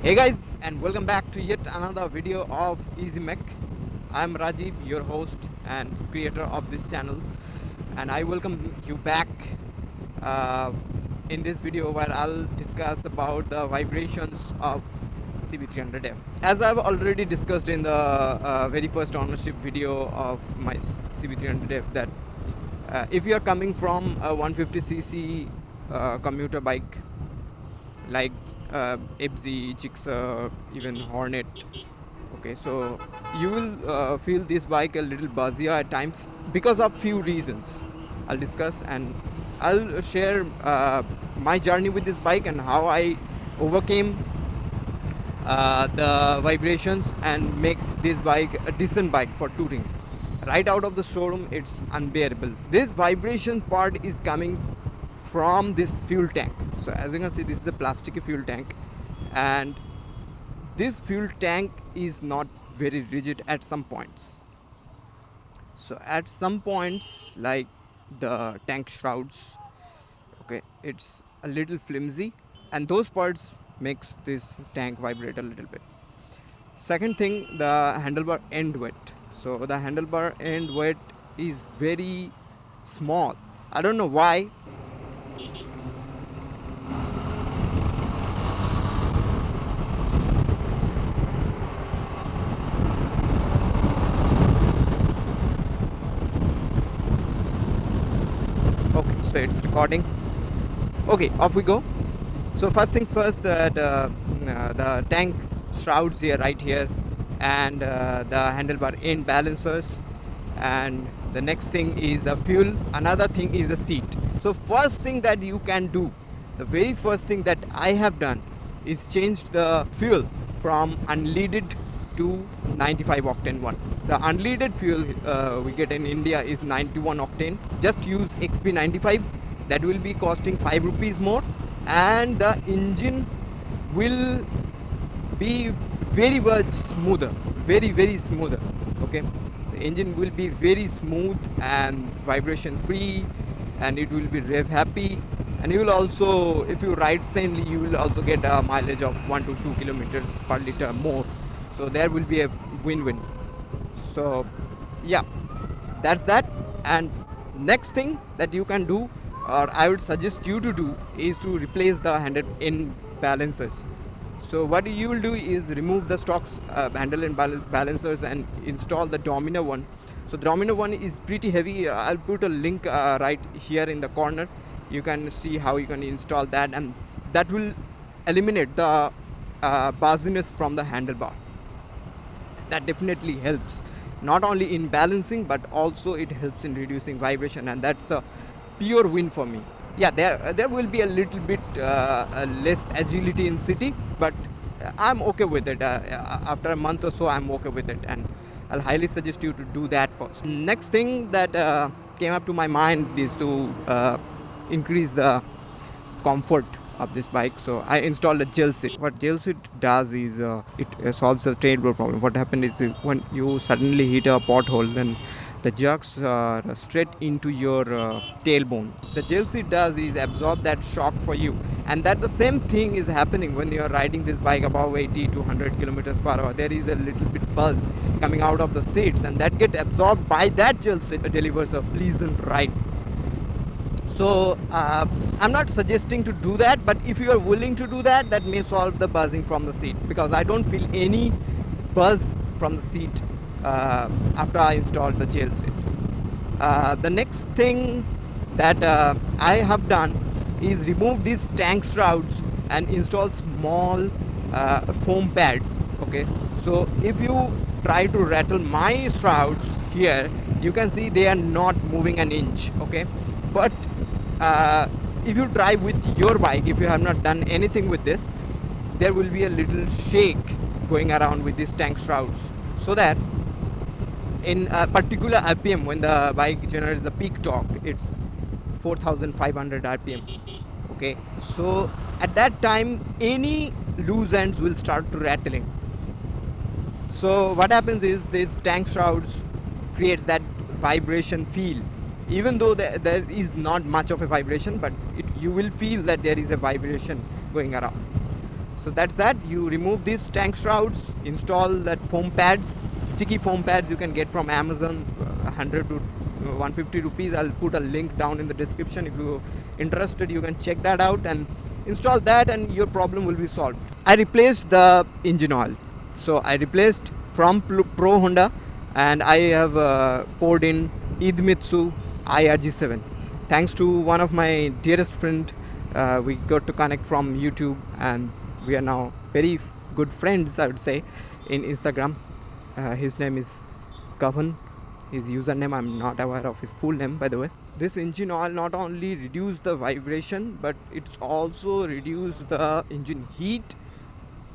Hey guys, and welcome back to yet another video of Easy Mech. I'm Rajiv, your host and creator of this channel, and I welcome you back uh, in this video where I'll discuss about the vibrations of CB300F. As I've already discussed in the very first ownership video of my CB300F, that if you are coming from a 150cc commuter bike like FZ, Gixxer, even Hornet. Okay, so you will feel this bike a little buzzier at times because of few reasons. I'll discuss and I'll share my journey with this bike and how I overcame the vibrations and make this bike a decent bike for touring. Right out of the showroom, it's unbearable. This vibration part is coming from this fuel tank. So as you can see, this is a plastic fuel tank, and this fuel tank is not very rigid at some points. So at some points, like the tank shrouds, okay, it's a little flimsy, and those parts makes this tank vibrate a little bit. Second thing, the handlebar end weight. So the handlebar end weight is very small. I don't know why. Okay, so it's recording. Okay, off we go. So first things first, the tank shrouds here, right here, and the handlebar end balancers, and the next thing is the fuel. Another thing is the seat. So first thing that you can do, the very first thing that I have done is change the fuel from unleaded to 95 octane one. The unleaded fuel we get in India is 91 octane. Just use XP95. That will be costing 5 rupees more, and the engine will be very much smoother, very smoother. Okay, the engine will be very smooth and vibration free, and it will be rev happy, and you will also, if you ride sanely, you will also get a mileage of 1 to 2 kilometers per liter more. So there will be a win-win. So yeah, that's that. And next thing that you can do, or I would suggest you to do, is to replace the handle end balancers. So what you will do is remove the stock handle and balancers and install the Domino one. So Domino one is pretty heavy. I'll put a link right here in the corner. You can see how you can install that, and that will eliminate the buzziness from the handlebar. That definitely helps, not only in balancing, but also it helps in reducing vibration, and that's a pure win for me. Yeah, there will be a little bit less agility in city, but I'm okay with it. After a month or so, I'm okay with it, and I'll highly suggest you to do that first. Next thing that came up to my mind is to increase the comfort of this bike. So I installed a gel seat. What gel seat does is it solves the tailbore problem. What happened is when you suddenly hit a pothole, then the jerks are straight into your tailbone. The gel seat does is absorb that shock for you, and that the same thing is happening when you are riding this bike above 80 to 100 kilometers per hour. There is a little bit buzz coming out of the seats, and that get absorbed by that gel seat. It delivers a pleasant ride. So I'm not suggesting to do that, but if you are willing to do that, that may solve the buzzing from the seat, because I don't feel any buzz from the seat after I installed the gel seat. The next thing that I have done is remove these tank shrouds and install small foam pads. Okay, so if you try to rattle my shrouds here, you can see they are not moving an inch. Okay, but if you drive with your bike, if you have not done anything with this, there will be a little shake going around with these tank shrouds, so that in a particular RPM, when the bike generates the peak torque, it's 4500 RPM. Okay, so at that time any loose ends will start to rattling. So what happens is these tank shrouds creates that vibration feel, even though there is not much of a vibration, but you will feel that there is a vibration going around. So that's that. You remove these tank shrouds, install that foam pads, sticky foam pads you can get from Amazon, 100 to 150 rupees. I'll put a link down in the description. If you're interested, you can check that out and install that, and your problem will be solved. I replaced the engine oil. So I replaced from Pro Honda, and I have poured in Idemitsu IRG7. Thanks to one of my dearest friend, we got to connect from YouTube, and we are now very good friends, I would say, in Instagram. His name is Kavan. His username, I'm not aware of his full name, by the way. This engine oil not only reduced the vibration, but it's also reduced the engine heat,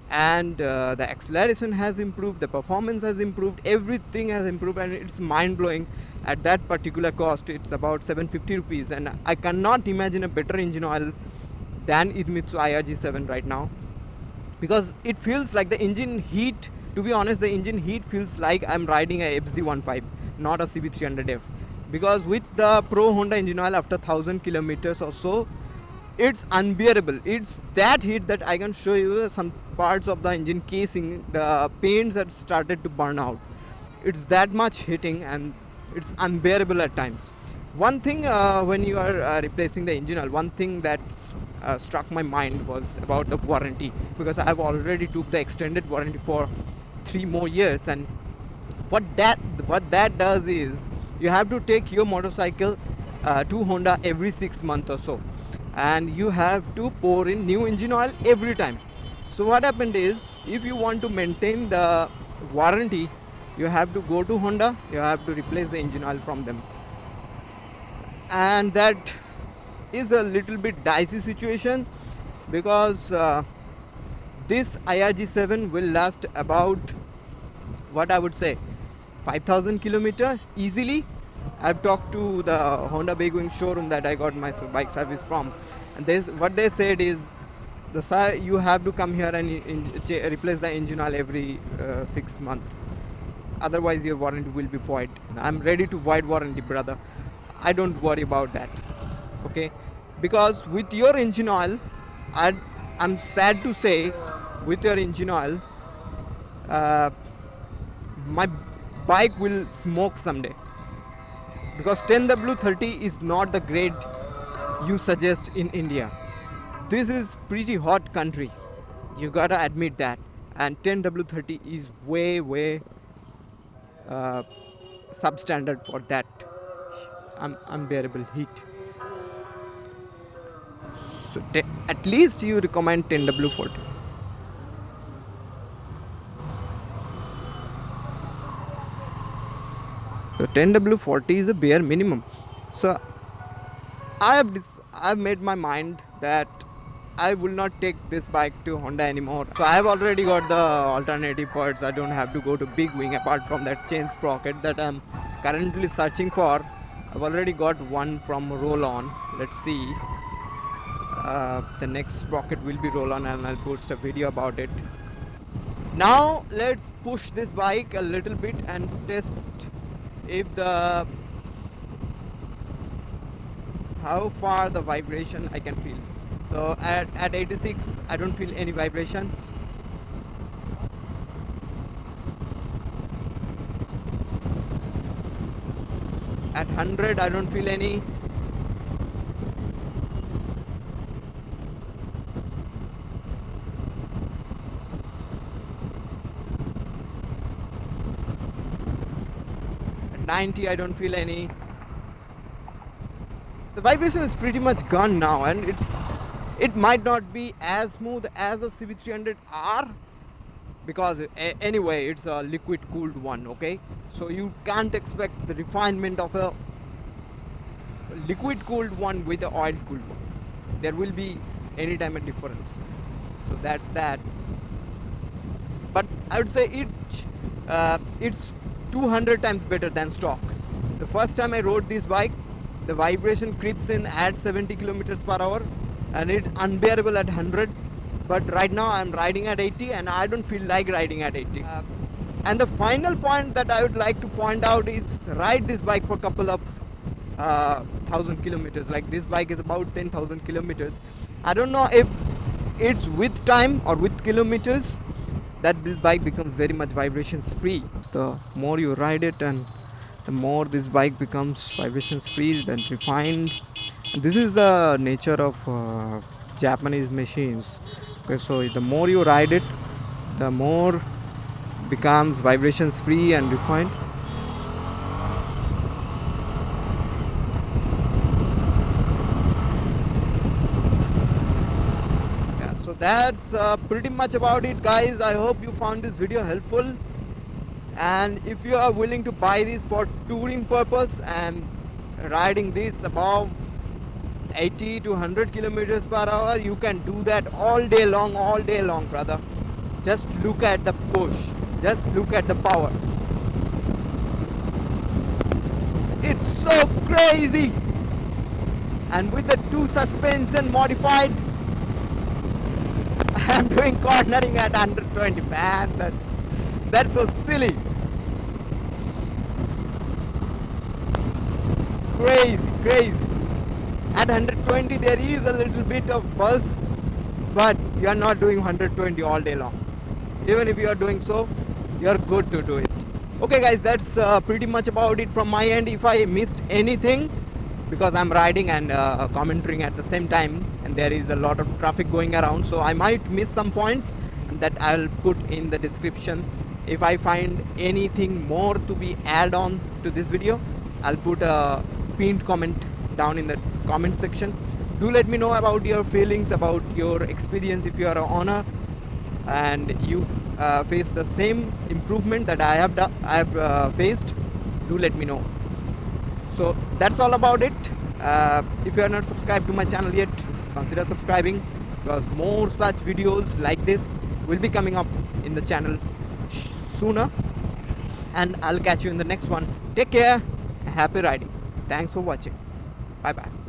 and the acceleration has improved, the performance has improved, everything has improved, and it's mind-blowing. At that particular cost, it's about 750 rupees, and I cannot imagine a better engine oil than Idemitsu IRG7 right now, because it feels like the engine heat, to be honest, the engine heat feels like I'm riding a FZ15, not a CB300F, because with the Pro Honda engine oil, after 1000 kilometers or so, it's unbearable. It's that heat that I can show you some parts of the engine casing, the paints that started to burn out. It's that much hitting, and it's unbearable at times. One thing, when you are replacing the engine oil, one thing that struck my mind was about the warranty, because I have already took the extended warranty for 3 more years, and what that does is you have to take your motorcycle to Honda every 6 months or so, and you have to pour in new engine oil every time. So what happened is, if you want to maintain the warranty, you have to go to Honda, you have to replace the engine oil from them, and that is a little bit dicey situation, because this IRG7 will last about, what I would say, 5000 kilometers easily. I've talked to the Honda Big Wing showroom that I got my bike service from, and what they said is, you have to come here and replace the engine oil every 6 months, otherwise your warranty will be void. I'm ready to void warranty, brother. I don't worry about that, okay? Because with your engine oil, I'm sad to say, with your engine oil, my bike will smoke someday, because 10W30 is not the grade you suggest in India. This is pretty hot country, you gotta admit that, and 10W30 is way substandard for that unbearable heat. So at least you recommend 10W40. So 10W40 is a bare minimum. So I've made my mind that I will not take this bike to Honda anymore. So I have already got the alternative parts. I don't have to go to Big Wing apart from that chain sprocket that I'm currently searching for. I've already got one from Roll-On. Let's see. The next sprocket will be Roll-On, and I'll post a video about it. Now let's push this bike a little bit and test if how far the vibration I can feel. So at 86 I don't feel any vibrations. At 100 I don't feel any. At 90 I don't feel any. The vibration is pretty much gone now, and it might not be as smooth as the CB300R, because anyway it's a liquid cooled one, okay? So you can't expect the refinement of a liquid cooled one with the oil cooled one. There will be anytime a difference. So that's that. But I would say it's 200 times better than stock. The first time I rode this bike, the vibration creeps in at 70 kilometers per hour, and it's unbearable at 100. But right now I'm riding at 80, and I don't feel like riding at 80. And the final point that I would like to point out is, ride this bike for a couple of 1000 kilometers. Like, this bike is about 10,000 kilometers. I don't know if it's with time or with kilometers that this bike becomes very much vibrations free. The more you ride it, and the more this bike becomes vibrations free, then refined. This is the nature of Japanese machines. Okay, so the more you ride it, the more becomes vibrations free and refined. Yeah, so that's pretty much about it, guys. I hope you found this video helpful, and if you are willing to buy this for touring purpose and riding this above 80 to 100 kilometers per hour, you can do that all day long, brother. Just look at the push, just look at the power. It's so crazy. And with the two suspension modified, I'm doing cornering at 120. Man, that's so silly. Crazy. At 120 there is a little bit of buzz, but you are not doing 120 all day long. Even if you are doing so, you are good to do it. Okay guys, that's pretty much about it from my end. If I missed anything, because I'm riding and commenting at the same time, and there is a lot of traffic going around, so I might miss some points that I'll put in the description. If I find anything more to be add on to this video, I'll put a pinned comment down in the comment section. Do let me know about your feelings, about your experience. If you are an owner and you face the same improvement that I have faced, do let me know. So that's all about it. If you are not subscribed to my channel yet, consider subscribing, because more such videos like this will be coming up in the channel sooner. And I'll catch you in the next one. Take care. Happy riding. Thanks for watching. Bye bye.